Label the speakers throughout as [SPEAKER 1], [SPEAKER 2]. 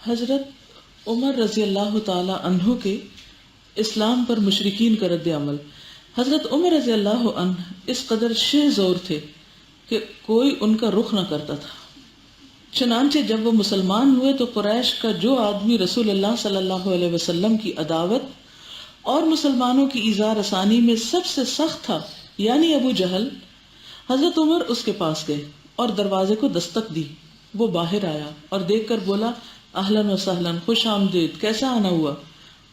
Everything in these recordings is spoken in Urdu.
[SPEAKER 1] حضرت عمر رضی اللہ تعالی عنہ کے اسلام پر مشرکین کا رد عمل۔ حضرت عمر رضی اللہ عنہ اس قدر شہ زور تھے کہ کوئی ان کا رخ نہ کرتا تھا۔ چنانچہ جب وہ مسلمان ہوئے تو قریش کا جو آدمی رسول اللہ صلی اللہ علیہ وسلم کی عداوت اور مسلمانوں کی ایذا رسانی میں سب سے سخت تھا، یعنی ابو جہل، حضرت عمر اس کے پاس گئے اور دروازے کو دستک دی۔ وہ باہر آیا اور دیکھ کر بولا، اہلاً و سہلاً، خوش آمدید، کیسا آنا ہوا؟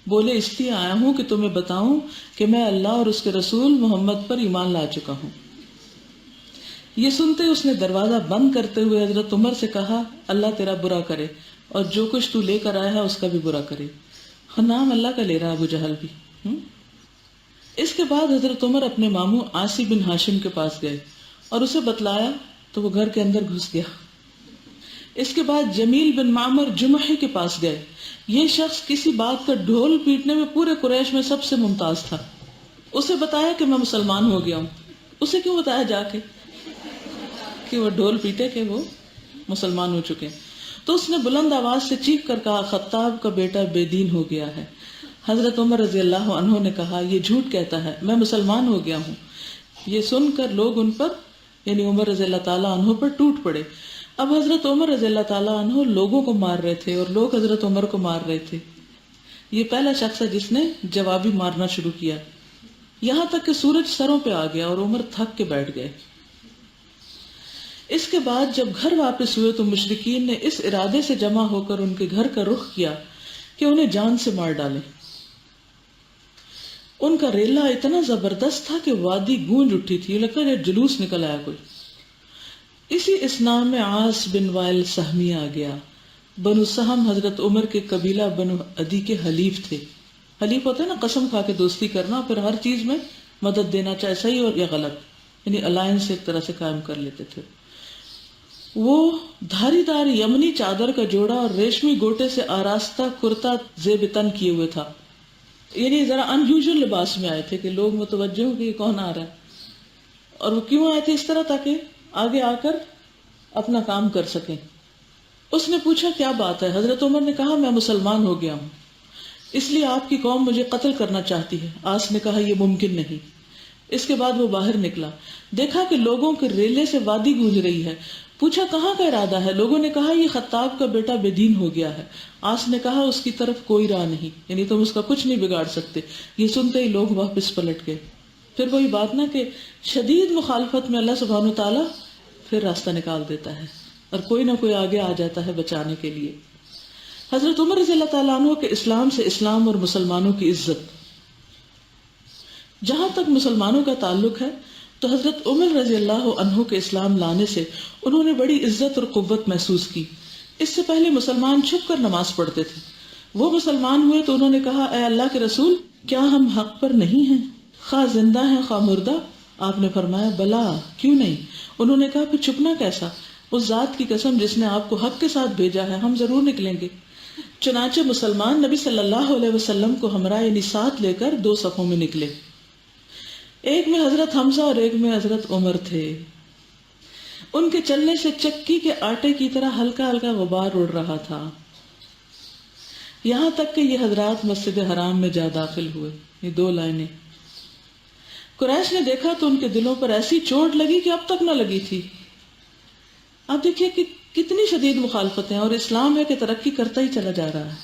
[SPEAKER 1] بولے، اس لیے آیا ہوں کہ تمہیں بتاؤں کہ میں اللہ اور اس کے رسول محمد پر ایمان لا چکا ہوں۔ یہ سنتے اس نے دروازہ بند کرتے ہوئے حضرت عمر سے کہا، اللہ تیرا برا کرے اور جو کچھ تو لے کر آیا ہے اس کا بھی برا کرے۔ نام اللہ کا لے رہا ابو جہل بھی۔ اس کے بعد حضرت عمر اپنے ماموں عاصی بن ہاشم کے پاس گئے اور اسے بتلایا تو وہ گھر کے اندر گھس گیا۔ اس کے بعد جمیل بن معمر جمحی کے پاس گئے۔ یہ شخص کسی بات کا ڈھول پیٹنے میں پورے قریش میں سب سے ممتاز تھا۔ اسے بتایا کہ میں مسلمان ہو گیا ہوں۔ اسے کیوں بتایا جا کے کہ وہ ڈھول پیٹے کہ وہ مسلمان ہو چکے؟ تو اس نے بلند آواز سے چیخ کر کہا، خطاب کا بیٹا بے دین ہو گیا ہے۔ حضرت عمر رضی اللہ عنہ نے کہا، یہ جھوٹ کہتا ہے، میں مسلمان ہو گیا ہوں۔ یہ سن کر لوگ ان پر، یعنی عمر رضی اللہ تعالیٰ عنہ پر ٹوٹ پڑے۔ اب حضرت عمر رضی اللہ تعالیٰ عنہ لوگوں کو مار رہے تھے اور لوگ حضرت عمر کو مار رہے تھے۔ یہ پہلا شخص ہے جس نے جوابی مارنا شروع کیا، یہاں تک کہ سورج سروں پہ آ گیا اور عمر تھک کے بیٹھ گئے۔ اس کے بعد جب گھر واپس ہوئے تو مشرکین نے اس ارادے سے جمع ہو کر ان کے گھر کا رخ کیا کہ انہیں جان سے مار ڈالیں۔ ان کا ریلا اتنا زبردست تھا کہ وادی گونج اٹھی تھی، لگتا ہے جلوس نکل آیا کوئی۔ اسی اسلام میں عاص بن وائل سہمی آ گیا۔ بنو سہم حضرت عمر کے قبیلہ بنو عدی کے حلیف تھے۔ حلیف ہوتا ہے نا قسم کھا کے دوستی کرنا، پھر ہر چیز میں مدد دینا، چاہے صحیح اور یا غلط، یعنی الائنس ایک طرح سے قائم کر لیتے تھے۔ وہ دھاری دار یمنی چادر کا جوڑا اور ریشمی گوٹے سے آراستہ کرتا زیب تن کیے ہوئے تھا، یعنی ذرا ان یوزول لباس میں آئے تھے کہ لوگ متوجہ ہوں کہ یہ کون آ رہا ہے۔ اور وہ کیوں آئے تھے اس طرح؟ تاکہ آگے آ کر اپنا کام کر سکیں۔ اس نے پوچھا، کیا بات ہے؟ حضرت عمر نے کہا، میں مسلمان ہو گیا ہوں، اس لیے آپ کی قوم مجھے قتل کرنا چاہتی ہے۔ آس نے کہا، یہ ممکن نہیں۔ اس کے بعد وہ باہر نکلا، دیکھا کہ لوگوں کے ریلے سے وادی گونج رہی ہے۔ پوچھا، کہاں کا ارادہ ہے؟ لوگوں نے کہا، یہ خطاب کا بیٹا بے دین ہو گیا ہے۔ آس نے کہا، اس کی طرف کوئی راہ نہیں، یعنی تم اس کا کچھ نہیں بگاڑ سکتے۔ یہ سنتے ہی لوگ واپس پلٹ گئے۔ پھر وہی بات نا کہ شدید مخالفت میں اللہ سبحانہ و تعالیٰ پھر راستہ نکال دیتا ہے اور کوئی نہ کوئی آگے آ جاتا ہے بچانے کے لیے۔ حضرت عمر رضی اللہ تعالیٰ عنہ کے اسلام سے اسلام اور مسلمانوں کی عزت۔ جہاں تک مسلمانوں کا تعلق ہے تو حضرت عمر رضی اللہ عنہ کے اسلام لانے سے انہوں نے بڑی عزت اور قوت محسوس کی۔ اس سے پہلے مسلمان چھپ کر نماز پڑھتے تھے۔ وہ مسلمان ہوئے تو انہوں نے کہا، اے اللہ کے رسول، کیا ہم حق پر نہیں ہیں، خواہ زندہ ہیں خواہ مردہ؟ آپ نے فرمایا، بلا، کیوں نہیں؟ انہوں نے کہا، پھر چھپنا کیسا؟ اس ذات کی قسم جس نے آپ کو حق کے ساتھ بھیجا ہے، ہم ضرور نکلیں گے۔ چنانچہ مسلمان نبی صلی اللہ علیہ وسلم کو ہمراہ یعنی ساتھ لے کر دو صفوں میں نکلے۔ ایک میں حضرت حمزہ اور ایک میں حضرت عمر تھے۔ ان کے چلنے سے چکی کے آٹے کی طرح ہلکا ہلکا غبار اڑ رہا تھا، یہاں تک کہ یہ حضرات مسجد حرام میں جا داخل ہوئے۔ یہ دو لائنیں قریش نے دیکھا تو ان کے دلوں پر ایسی چوٹ لگی کہ اب تک نہ لگی تھی۔ آپ دیکھیے کہ کتنی شدید مخالفتیں، اور اسلام ہے کہ ترقی کرتا ہی چلا جا رہا ہے۔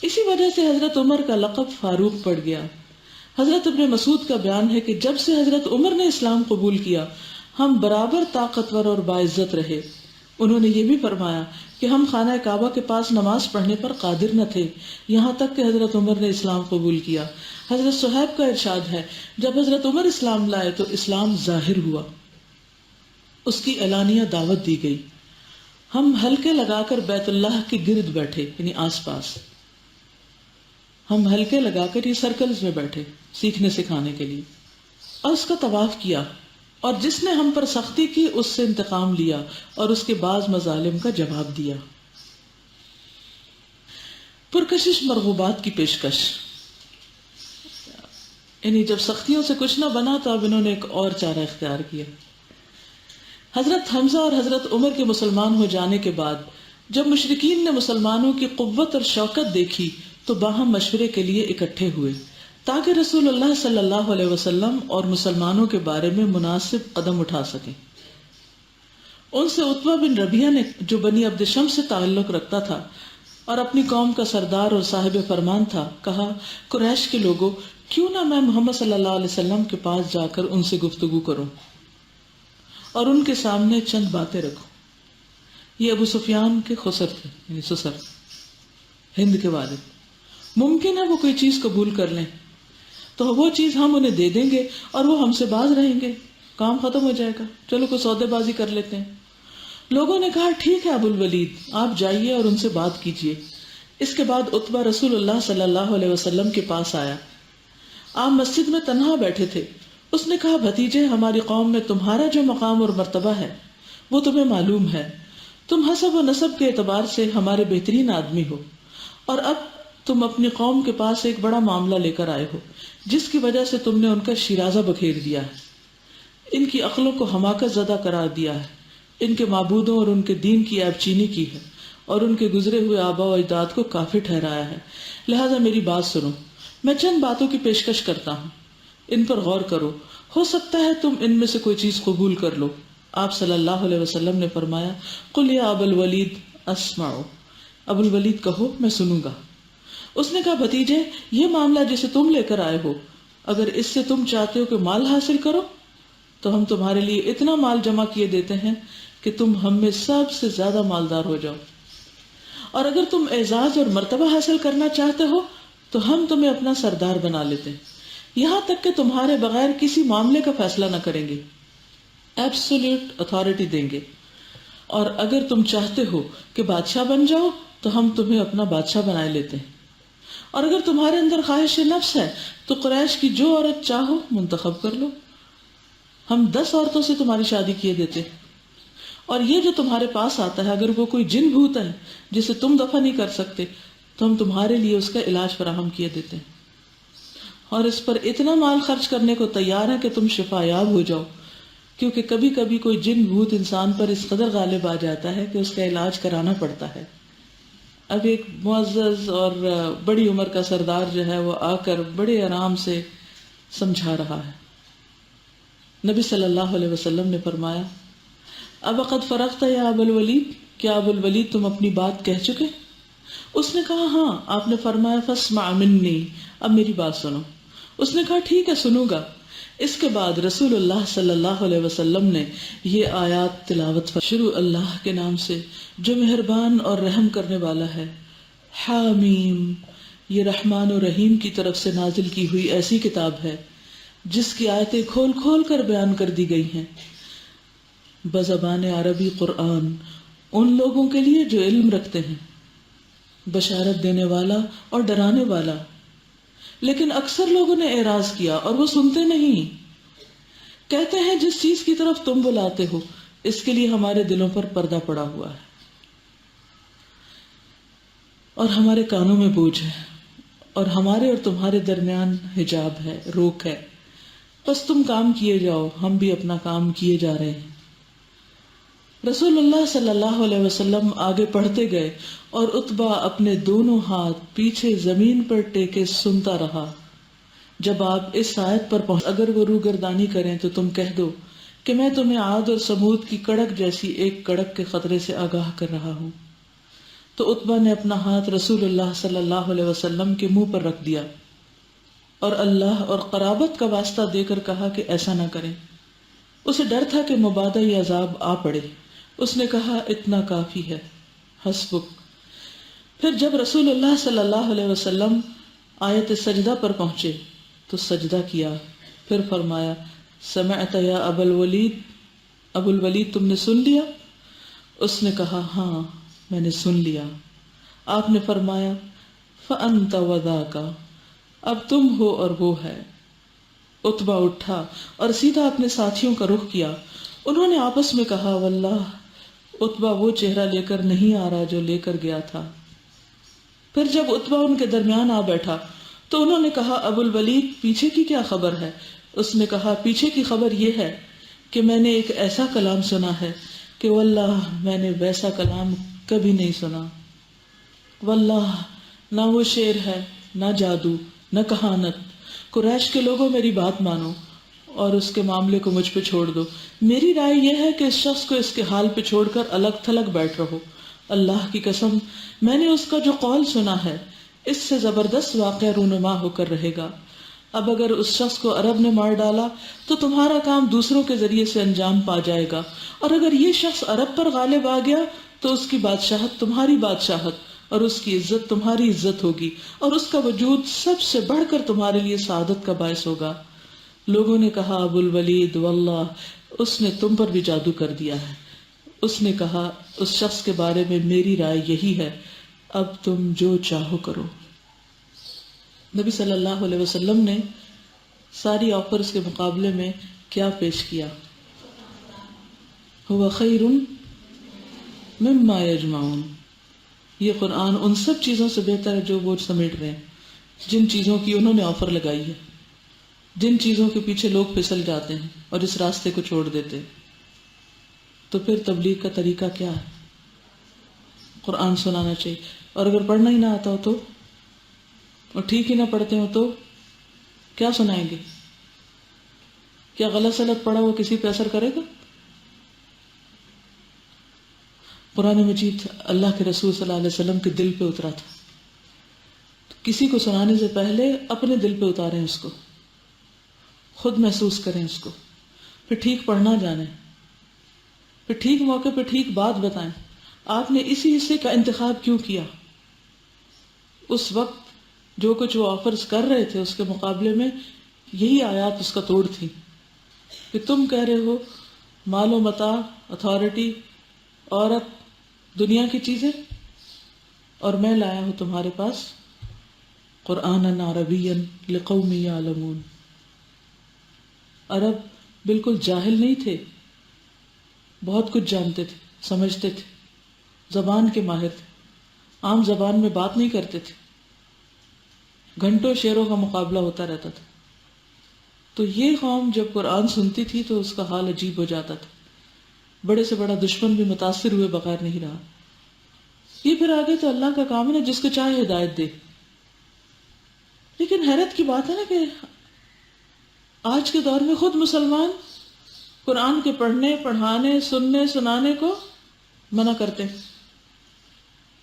[SPEAKER 1] اسی وجہ سے حضرت عمر کا لقب فاروق پڑ گیا۔ حضرت ابن مسعود کا بیان ہے کہ جب سے حضرت عمر نے اسلام قبول کیا، ہم برابر طاقتور اور باعزت رہے۔ انہوں نے یہ بھی فرمایا کہ ہم خانہ کعبہ کے پاس نماز پڑھنے پر قادر نہ تھے، یہاں تک کہ حضرت عمر نے اسلام قبول کیا۔ حضرت صہیب کا ارشاد ہے، جب حضرت عمر اسلام لائے تو اسلام ظاہر ہوا، اس کی اعلانیہ دعوت دی گئی۔ ہم حلقے لگا کر بیت اللہ کے گرد بیٹھے، یعنی آس پاس ہم حلقے لگا کر یہ سرکلز میں بیٹھے سیکھنے سکھانے کے لیے، اور اس کا طواف کیا، اور جس نے ہم پر سختی کی اس سے انتقام لیا اور اس کے بعض مظالم کا جواب دیا۔ پرکشش مرغوبات کی پیشکش، یعنی جب سختیوں سے کچھ نہ بنا تو اب انہوں نے ایک اور چارہ اختیار کیا۔ حضرت حمزہ اور حضرت عمر کے مسلمان ہو جانے کے بعد جب مشرکین نے مسلمانوں کی قوت اور شوکت دیکھی تو باہم مشورے کے لیے اکٹھے ہوئے تاکہ رسول اللہ صلی اللہ علیہ وسلم اور مسلمانوں کے بارے میں مناسب قدم اٹھا سکیں۔ ان سے عتبہ بن ربیعہ نے، جو بنی عبد شمس سے تعلق رکھتا تھا اور اپنی قوم کا سردار اور صاحب فرمان تھا، کہا، قریش کے لوگوں، کیوں نہ میں محمد صلی اللہ علیہ وسلم کے پاس جا کر ان سے گفتگو کروں اور ان کے سامنے چند باتیں رکھوں۔ یہ ابو سفیان کے خسر تھے، یعنی سسر، ہند کے والد۔ ممکن ہے وہ کوئی چیز قبول کر لیں تو وہ چیز ہم انہیں دے دیں گے اور وہ ہم سے باز رہیں گے، کام ختم ہو جائے گا، چلو کوئی سودے بازی کر لیتے ہیں۔ لوگوں نے کہا، ٹھیک ہے ابو الولید، آپ جائیے اور ان سے بات کیجیے۔ اس کے بعد عتبہ رسول اللہ صلی اللہ علیہ وسلم کے پاس آیا۔ آپ مسجد میں تنہا بیٹھے تھے۔ اس نے کہا، بھتیجے، ہماری قوم میں تمہارا جو مقام اور مرتبہ ہے وہ تمہیں معلوم ہے، تم حسب و نسب کے اعتبار سے ہمارے بہترین آدمی ہو، اور اب تم اپنی قوم کے پاس ایک بڑا معاملہ لے کر آئے ہو جس کی وجہ سے تم نے ان کا شیرازہ بکھیر دیا ہے، ان کی عقلوں کو حماقت زدہ قرار دیا ہے، ان کے معبودوں اور ان کے دین کی عیب چینی کی ہے اور ان کے گزرے ہوئے آباء و اجداد کو کافر ٹھہرایا ہے۔ لہذا میری بات سنو، میں چند باتوں کی پیشکش کرتا ہوں، ان پر غور کرو، ہو سکتا ہے تم ان میں سے کوئی چیز قبول کر لو۔ آپ صلی اللہ علیہ وسلم نے فرمایا، قل یا ابا الولید اسمعوا، ابو الولید کہو، میں سنوں گا۔ اس نے کہا، بھتیجے، یہ معاملہ جسے تم لے کر آئے ہو، اگر اس سے تم چاہتے ہو کہ مال حاصل کرو تو ہم تمہارے لیے اتنا مال جمع کیے دیتے ہیں کہ تم ہم میں سب سے زیادہ مالدار ہو جاؤ، اور اگر تم اعزاز اور مرتبہ حاصل کرنا چاہتے ہو تو ہم تمہیں اپنا سردار بنا لیتے ہیں، یہاں تک کہ تمہارے بغیر کسی معاملے کا فیصلہ نہ کریں گے، ایبسولوٹ اتھارٹی دیں گے، اور اگر تم چاہتے ہو کہ بادشاہ بن جاؤ تو ہم تمہیں اپنا بادشاہ بنائے لیتے ہیں، اور اگر تمہارے اندر خواہش نفس ہے تو قریش کی جو عورت چاہو منتخب کر لو، ہم 10 عورتوں سے تمہاری شادی کیے دیتے ہیں، اور یہ جو تمہارے پاس آتا ہے اگر وہ کوئی جن بھوت ہے جسے تم دفع نہیں کر سکتے تو ہم تمہارے لیے اس کا علاج فراہم کیے دیتے ہیں، اور اس پر اتنا مال خرچ کرنے کو تیار ہے کہ تم شفا یاب ہو جاؤ، کیونکہ کبھی کبھی کوئی جن بھوت انسان پر اس قدر غالب آ جاتا ہے کہ اس کا علاج کرانا پڑتا ہے۔ اب ایک معزز اور بڑی عمر کا سردار جو ہے وہ آ کر بڑے آرام سے سمجھا رہا ہے۔ نبی صلی اللہ علیہ وسلم نے فرمایا، اب قد فرغت یا ابو الولید، کیا ابو الولید تم اپنی بات کہہ چکے؟ اس نے کہا، ہاں۔ آپ نے فرمایا، فاسمع منی، اب میری بات سنو۔ اس نے کہا، ٹھیک ہے، سنوں گا۔ اس کے بعد رسول اللہ صلی اللہ علیہ وسلم نے یہ آیات تلاوت شروع، اللہ کے نام سے جو مہربان اور رحم کرنے والا ہے، حامیم، یہ رحمان و رحیم کی طرف سے نازل کی ہوئی ایسی کتاب ہے جس کی آیتیں کھول کھول کر بیان کر دی گئی ہیں، بزبان عربی قرآن، ان لوگوں کے لیے جو علم رکھتے ہیں، بشارت دینے والا اور ڈرانے والا۔ لیکن اکثر لوگوں نے اعراض کیا اور وہ سنتے نہیں، کہتے ہیں جس چیز کی طرف تم بلاتے ہو اس کے لیے ہمارے دلوں پر پردہ پڑا ہوا ہے اور ہمارے کانوں میں بوجھ ہے اور ہمارے اور تمہارے درمیان حجاب ہے، روک ہے، بس تم کام کیے جاؤ، ہم بھی اپنا کام کیے جا رہے ہیں۔ رسول اللہ صلی اللہ علیہ وسلم آگے پڑھتے گئے اور عتبہ اپنے دونوں ہاتھ پیچھے زمین پر ٹیکے سنتا رہا۔ جب آپ اس آیت پر پہنچ، اگر وہ روگردانی کریں تو تم کہہ دو کہ میں تمہیں عاد اور سمود کی کڑک جیسی ایک کڑک کے خطرے سے آگاہ کر رہا ہوں۔ تو عتبہ نے اپنا ہاتھ رسول اللہ صلی اللہ علیہ وسلم کے منہ پر رکھ دیا اور اللہ اور قرابت کا واسطہ دے کر کہا کہ ایسا نہ کریں۔ اسے ڈر تھا کہ مبادہ عذاب آ پڑے۔ اس نے کہا، اتنا کافی ہے، حسبک۔ پھر جب رسول اللہ صلی اللہ علیہ وسلم آیت سجدہ پر پہنچے تو سجدہ کیا، پھر فرمایا، سمعت یا ابا الولید، ابو الولید تم نے سن لیا؟ اس نے کہا، ہاں میں نے سن لیا۔ آپ نے فرمایا، فأنت وذاک، اب تم ہو اور وہ ہے۔ عتبہ اٹھا اور سیدھا اپنے ساتھیوں کا رخ کیا۔ انہوں نے آپس میں کہا، واللہ عتبہ وہ چہرہ لے کر نہیں آ رہا جو لے کر گیا تھا۔ پھر جب عتبہ ان کے درمیان آ بیٹھا تو انہوں نے کہا، ابو الولید پیچھے کی کیا خبر ہے؟ اس نے کہا، پیچھے کی خبر یہ ہے کہ میں نے ایک ایسا کلام سنا ہے کہ واللہ میں نے ویسا کلام کبھی نہیں سنا. واللہ نہ وہ شعر ہے، نہ جادو، نہ کہانت. قریش کے لوگوں میری بات مانو اور اس کے معاملے کو مجھ پہ چھوڑ دو. میری رائے یہ ہے کہ اس شخص کو اس کے حال پہ چھوڑ کر الگ تھلگ بیٹھ رہو. اللہ کی قسم میں نے اس کا جو قول سنا ہے اس سے زبردست واقعہ رونما ہو کر رہے گا. اب اگر اس شخص کو عرب نے مار ڈالا تو تمہارا کام دوسروں کے ذریعے سے انجام پا جائے گا، اور اگر یہ شخص عرب پر غالب آ گیا تو اس کی بادشاہت تمہاری بادشاہت اور اس کی عزت تمہاری عزت ہوگی، اور اس کا وجود سب سے بڑھ کر تمہارے لیے سعادت کا باعث ہوگا. لوگوں نے کہا ابو الولید واللہ اس نے تم پر بھی جادو کر دیا ہے. اس نے کہا اس شخص کے بارے میں میری رائے یہی ہے، اب تم جو چاہو کرو. نبی صلی اللہ علیہ وسلم نے ساری آفرز کے مقابلے میں کیا پیش کیا؟ هو خیر مما یجمعون. یہ قرآن ان سب چیزوں سے بہتر ہے جو وہ سمیٹ رہے ہیں، جن چیزوں کی انہوں نے آفر لگائی ہے، جن چیزوں کے پیچھے لوگ پھسل جاتے ہیں اور اس راستے کو چھوڑ دیتے ہیں. تو پھر تبلیغ کا طریقہ کیا ہے؟ قرآن سنانا چاہیے. اور اگر پڑھنا ہی نہ آتا ہو تو، اور ٹھیک ہی نہ پڑھتے ہو تو کیا سنائیں گے؟ کیا غلط سلط پڑھا وہ کسی پہ اثر کرے گا؟ قرآن مجید اللہ کے رسول صلی اللہ علیہ وسلم کے دل پہ اترا تھا. کسی کو سنانے سے پہلے اپنے دل پہ اتاریں اس کو، خود محسوس کریں اس کو، پھر ٹھیک پڑھنا جانیں، پھر ٹھیک موقع پہ ٹھیک بات بتائیں. آپ نے اسی حصے کا انتخاب کیوں کیا؟ اس وقت جو کچھ وہ آفرز کر رہے تھے اس کے مقابلے میں یہی آیات اس کا توڑ تھی کہ تم کہہ رہے ہو مال و متاع، اتھارٹی، عورت، دنیا کی چیزیں، اور میں لایا ہوں تمہارے پاس قرآنً عربیًا لقوم یعلمون. عرب بالکل جاہل نہیں تھے، بہت کچھ جانتے تھے، سمجھتے تھے، زبان کے ماہر تھے، عام زبان میں بات نہیں کرتے تھے، گھنٹوں شعروں کا مقابلہ ہوتا رہتا تھا. تو یہ قوم جب قرآن سنتی تھی تو اس کا حال عجیب ہو جاتا تھا. بڑے سے بڑا دشمن بھی متاثر ہوئے بغیر نہیں رہا. یہ پھر آگے تو اللہ کا کام ہے نا، جس کو چاہے ہدایت دے. لیکن حیرت کی بات ہے نا کہ آج کے دور میں خود مسلمان قرآن کے پڑھنے، پڑھانے، سننے، سنانے کو منع کرتے ہیں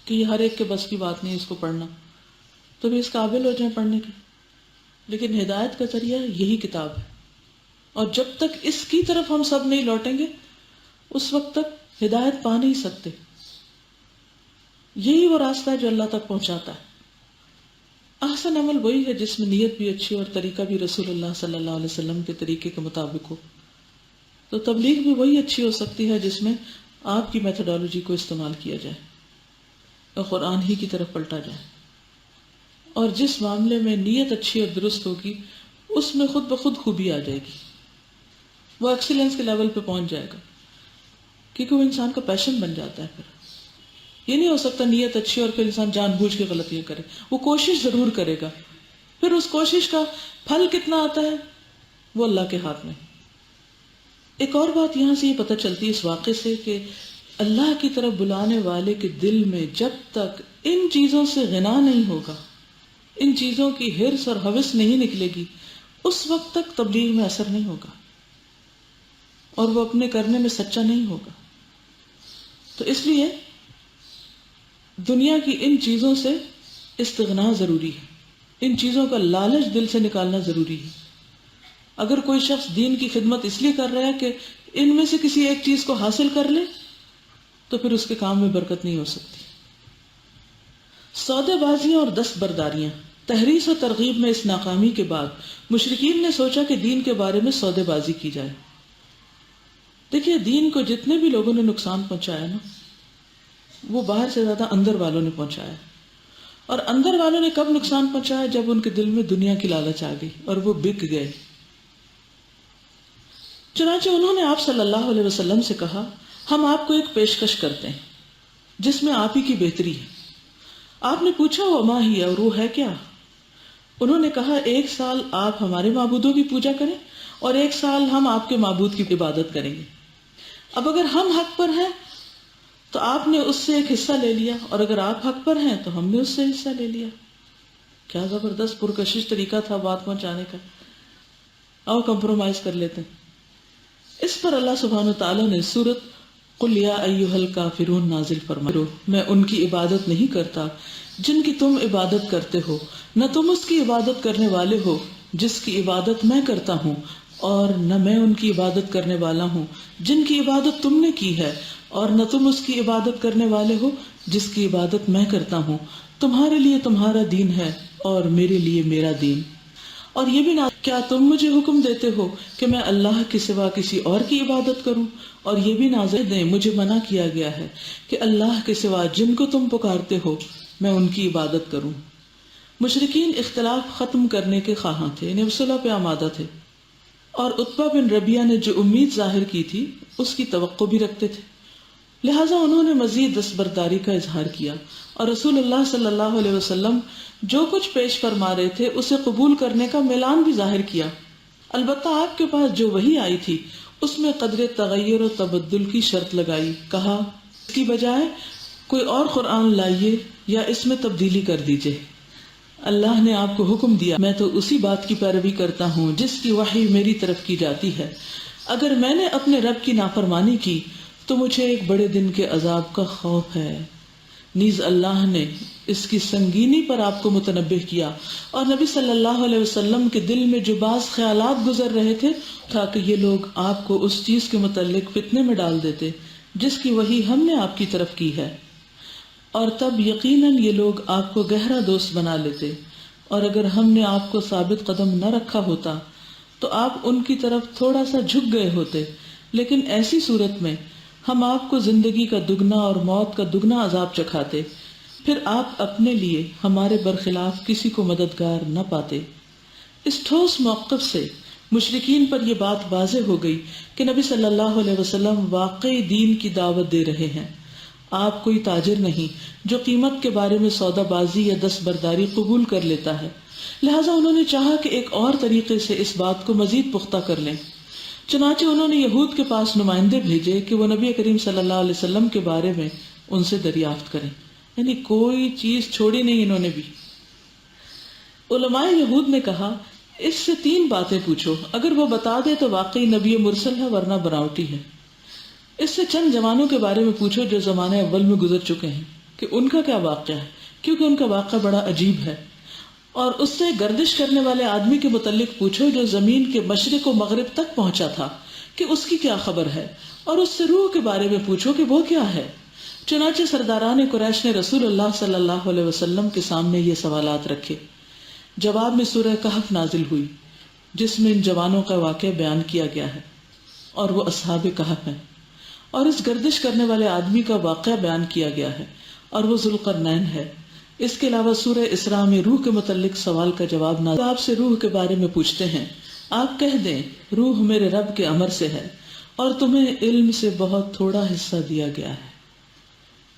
[SPEAKER 1] کہ یہ ہر ایک کے بس کی بات نہیں اس کو پڑھنا. تو بھی اس قابل ہو جائیں پڑھنے کے. لیکن ہدایت کا ذریعہ یہی کتاب ہے، اور جب تک اس کی طرف ہم سب نہیں لوٹیں گے اس وقت تک ہدایت پا نہیں سکتے. یہی وہ راستہ ہے جو اللہ تک پہنچاتا ہے. احسن عمل وہی ہے جس میں نیت بھی اچھی اور طریقہ بھی رسول اللہ صلی اللہ علیہ وسلم کے طریقے کے مطابق ہو. تو تبلیغ بھی وہی اچھی ہو سکتی ہے جس میں آپ کی میتھڈالوجی کو استعمال کیا جائے اور قرآن ہی کی طرف پلٹا جائے. اور جس معاملے میں نیت اچھی اور درست ہوگی اس میں خود بخود خوبی آ جائے گی، وہ ایکسیلنس کے لیول پہ پہنچ جائے گا، کیونکہ وہ انسان کا پیشن بن جاتا ہے. پھر یہ نہیں ہو سکتا نیت اچھی اور پھر انسان جان بوجھ کے غلطیاں کرے. وہ کوشش ضرور کرے گا، پھر اس کوشش کا پھل کتنا آتا ہے وہ اللہ کے ہاتھ میں. ایک اور بات یہاں سے یہ پتہ چلتی ہے اس واقعے سے کہ اللہ کی طرف بلانے والے کے دل میں جب تک ان چیزوں سے غنا نہیں ہوگا، ان چیزوں کی ہرس اور ہوس نہیں نکلے گی، اس وقت تک تبلیغ میں اثر نہیں ہوگا اور وہ اپنے کرنے میں سچا نہیں ہوگا. تو اس لیے دنیا کی ان چیزوں سے استغنا ضروری ہے، ان چیزوں کا لالچ دل سے نکالنا ضروری ہے. اگر کوئی شخص دین کی خدمت اس لیے کر رہا ہے کہ ان میں سے کسی ایک چیز کو حاصل کر لے تو پھر اس کے کام میں برکت نہیں ہو سکتی. سودے بازیاں اور دست برداریاں. تحریص و ترغیب میں اس ناکامی کے بعد مشرکین نے سوچا کہ دین کے بارے میں سودے بازی کی جائے. دیکھیے دین کو جتنے بھی لوگوں نے نقصان پہنچایا نا وہ باہر سے زیادہ اندر والوں نے پہنچایا. اور اندر والوں نے کب نقصان پہنچایا؟ جب ان کے دل میں دنیا کی لالچ آ گئی اور وہ بک گئے. چنانچہ انہوں نے آپ صلی اللہ علیہ وسلم سے کہا ہم آپ کو ایک پیشکش کرتے ہیں جس میں آپ ہی کی بہتری ہے. آپ نے پوچھا وما ہی، اور وہ ہے کیا؟ انہوں نے کہا 1 سال آپ ہمارے معبودوں کی پوجا کریں اور 1 سال ہم آپ کے معبود کی عبادت کریں گے. اب اگر ہم حق پر ہیں تو آپ نے اس سے ایک حصہ لے لیا، اور اگر آپ حق پر ہیں تو ہم نے اس سے حصہ لے لیا۔ کیا زبردست پرکشش طریقہ تھا بات پہنچانے کا۔ آؤ کمپرومائز کر لیتے ہیں۔ اس پر اللہ سبحانہ تعالیٰ نے سورۃ قل یا ایھا الکافرون نازل فرمائی، میں ان کی عبادت نہیں کرتا جن کی تم عبادت کرتے ہو، نہ تم اس کی عبادت کرنے والے ہو جس کی عبادت میں کرتا ہوں، اور نہ میں ان کی عبادت کرنے والا ہوں جن کی عبادت تم نے کی ہے، اور نہ تم اس کی عبادت کرنے والے ہو جس کی عبادت میں کرتا ہوں، تمہارے لیے تمہارا دین ہے اور میرے لیے میرا دین۔ اور یہ بھی نہ کیا تم مجھے حکم دیتے ہو کہ میں اللہ کے سوا کسی اور کی عبادت کروں، اور یہ بھی نازل دیں مجھے منع کیا گیا ہے کہ اللہ کے سوا جن کو تم پکارتے ہو میں ان کی عبادت کروں۔ مشرکین اختلاف ختم کرنے کے خواہاں تھے، انہیں صلح پہ آمادہ تھے، اور عتبہ بن ربیعہ نے جو امید ظاہر کی تھی اس کی توقع بھی رکھتے تھے، لہٰذا انہوں نے مزید دستبرداری کا اظہار کیا، اور رسول اللہ صلی اللہ علیہ وسلم جو کچھ پیش فرما رہے تھے اسے قبول کرنے کا میلان بھی ظاہر کیا۔ البتہ آپ کے پاس جو وحی آئی تھی اس میں قدر تغیر و تبدل کی شرط لگائی، کہا اس کی بجائے کوئی اور قرآن لائیے یا اس میں تبدیلی کر دیجئے۔ اللہ نے آپ کو حکم دیا، میں تو اسی بات کی پیروی کرتا ہوں جس کی وحی میری طرف کی جاتی ہے، اگر میں نے اپنے رب کی نافرمانی کی تو مجھے ایک بڑے دن کے عذاب کا خوف ہے۔ نیز اللہ نے اس کی سنگینی پر آپ کو متنبہ کیا، اور نبی صلی اللہ علیہ وسلم کے دل میں جو بعض خیالات گزر رہے تھے تاکہ یہ لوگ آپ کو اس چیز کے متعلق فتنے میں ڈال دیتے جس کی وحی ہم نے آپ کی طرف کی ہے، اور تب یقیناً یہ لوگ آپ کو گہرا دوست بنا لیتے، اور اگر ہم نے آپ کو ثابت قدم نہ رکھا ہوتا تو آپ ان کی طرف تھوڑا سا جھک گئے ہوتے، لیکن ایسی صورت میں ہم آپ کو زندگی کا دگنا اور موت کا دگنا عذاب چکھاتے، پھر آپ اپنے لیے ہمارے برخلاف کسی کو مددگار نہ پاتے۔ اس ٹھوس موقف سے مشرکین پر یہ بات واضح ہو گئی کہ نبی صلی اللہ علیہ وسلم واقعی دین کی دعوت دے رہے ہیں، آپ کوئی تاجر نہیں جو قیمت کے بارے میں سودا بازی یا دستبرداری قبول کر لیتا ہے۔ لہٰذا انہوں نے چاہا کہ ایک اور طریقے سے اس بات کو مزید پختہ کر لیں، چنانچہ انہوں نے یہود کے پاس نمائندے بھیجے کہ وہ نبی کریم صلی اللہ علیہ وسلم کے بارے میں ان سے دریافت کریں، یعنی کوئی چیز چھوڑی نہیں انہوں نے بھی۔ علماء یہود نے کہا اس سے 3 باتیں پوچھو، اگر وہ بتا دے تو واقعی نبی مرسل ہے ورنہ بناوٹی ہے۔ اس سے چند جوانوں کے بارے میں پوچھو جو زمانہ اول میں گزر چکے ہیں کہ ان کا کیا واقعہ ہے، کیونکہ ان کا واقعہ بڑا عجیب ہے، اور اس سے گردش کرنے والے آدمی کے متعلق پوچھو جو زمین کے مشرق و مغرب تک پہنچا تھا کہ اس کی کیا خبر ہے، اور اس سے روح کے بارے میں پوچھو کہ وہ کیا ہے۔ چنانچہ سرداران قریش نے رسول اللہ صلی اللہ علیہ وسلم کے سامنے یہ سوالات رکھے۔ جواب میں سورہ کہف نازل ہوئی جس میں ان جوانوں کا واقعہ بیان کیا گیا ہے، اور وہ اصحاب کہف ہیں، اور اس گردش کرنے والے آدمی کا واقعہ بیان کیا گیا ہے، اور وہ ذوالقرنین ہے۔ اس کے علاوہ سورہ اسراء میں روح کے متعلق سوال کا جواب نازل۔ آپ سے روح کے بارے میں پوچھتے ہیں، آپ کہہ دیں روح میرے رب کے امر سے ہے، اور تمہیں علم سے بہت تھوڑا حصہ دیا گیا ہے۔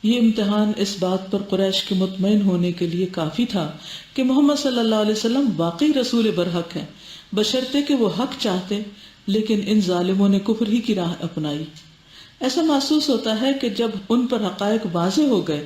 [SPEAKER 1] یہ امتحان اس بات پر قریش کے مطمئن ہونے کے لیے کافی تھا کہ محمد صلی اللہ علیہ وسلم واقعی رسول برحق ہیں، بشرطے کہ وہ حق چاہتے، لیکن ان ظالموں نے کفر ہی کی راہ اپنائی۔ ایسا محسوس ہوتا ہے کہ جب ان پر حقائق واضح ہو گئے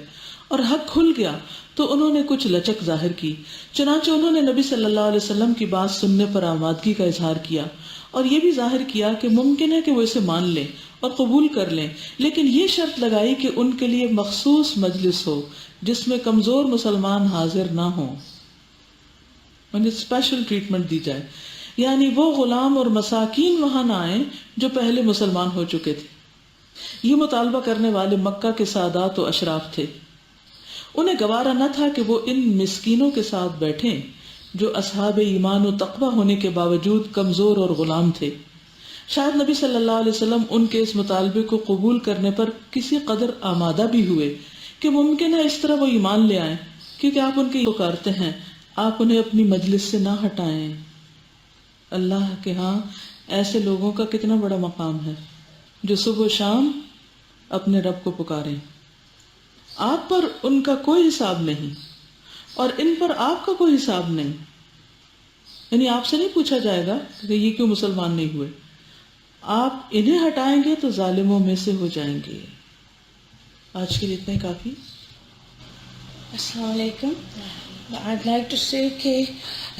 [SPEAKER 1] اور حق کھل گیا تو انہوں نے کچھ لچک ظاہر کی، چنانچہ انہوں نے نبی صلی اللہ علیہ وسلم کی بات سننے پر آمادگی کا اظہار کیا، اور یہ بھی ظاہر کیا کہ ممکن ہے کہ وہ اسے مان لیں اور قبول کر لیں، لیکن یہ شرط لگائی کہ ان کے لیے مخصوص مجلس ہو جس میں کمزور مسلمان حاضر نہ ہوں، انہیں اسپیشل ٹریٹمنٹ دی جائے، یعنی وہ غلام اور مساکین وہاں نہ آئیں جو پہلے مسلمان ہو چکے تھے۔ یہ مطالبہ کرنے والے مکہ کے سادات و اشراف تھے، انہیں گوارا نہ تھا کہ وہ ان مسکینوں کے ساتھ بیٹھیں جو اصحاب ایمان و تقوی ہونے کے باوجود کمزور اور غلام تھے۔ شاید نبی صلی اللہ علیہ وسلم ان کے اس مطالبے کو قبول کرنے پر کسی قدر آمادہ بھی ہوئے کہ ممکن ہے اس طرح وہ ایمان لے آئیں، کیونکہ آپ ان کی پکارتے ہیں، آپ انہیں اپنی مجلس سے نہ ہٹائیں۔ اللہ کے ہاں ایسے لوگوں کا کتنا بڑا مقام ہے جو صبح و شام اپنے رب کو پکاریں۔ آپ پر ان کا کوئی حساب نہیں اور ان پر آپ کا کوئی حساب نہیں، یعنی آپ سے نہیں پوچھا جائے گا کہ یہ کیوں مسلمان نہیں ہوئے، آپ انہیں ہٹائیں گے تو ظالموں میں سے ہو جائیں گے۔ آج کے لیے اتنا ہی کافی.
[SPEAKER 2] السلام علیکم. I'd like to say کہ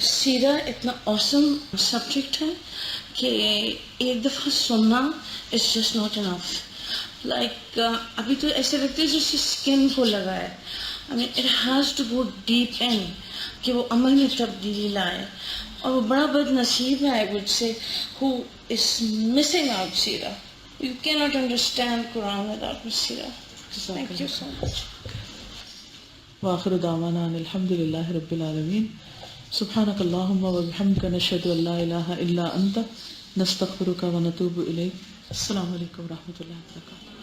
[SPEAKER 2] سیرہ اتنا awesome subject ہے کہ ایک دفعہ سننا is just not enough. Like ابھی تو ایسے لگتا ہے جیسے اسکن کو لگا ہے. I mean it has to go deep in کہ وہ عمل میں تبدیلی لائے. اور وہ بڑا بد نصیب ہے I would say who is missing out سیرہ. You cannot understand Quran without سیرہ. Thank you so much.
[SPEAKER 1] وآخر دعوانا ان الحمد للہ رب العالمین. سبحانک اللہم وبحمدک نشہد ان لا الہ الا انت نستغفرک ونتوب الیک. السلام علیکم ورحمۃ اللہ وبرکاتہ.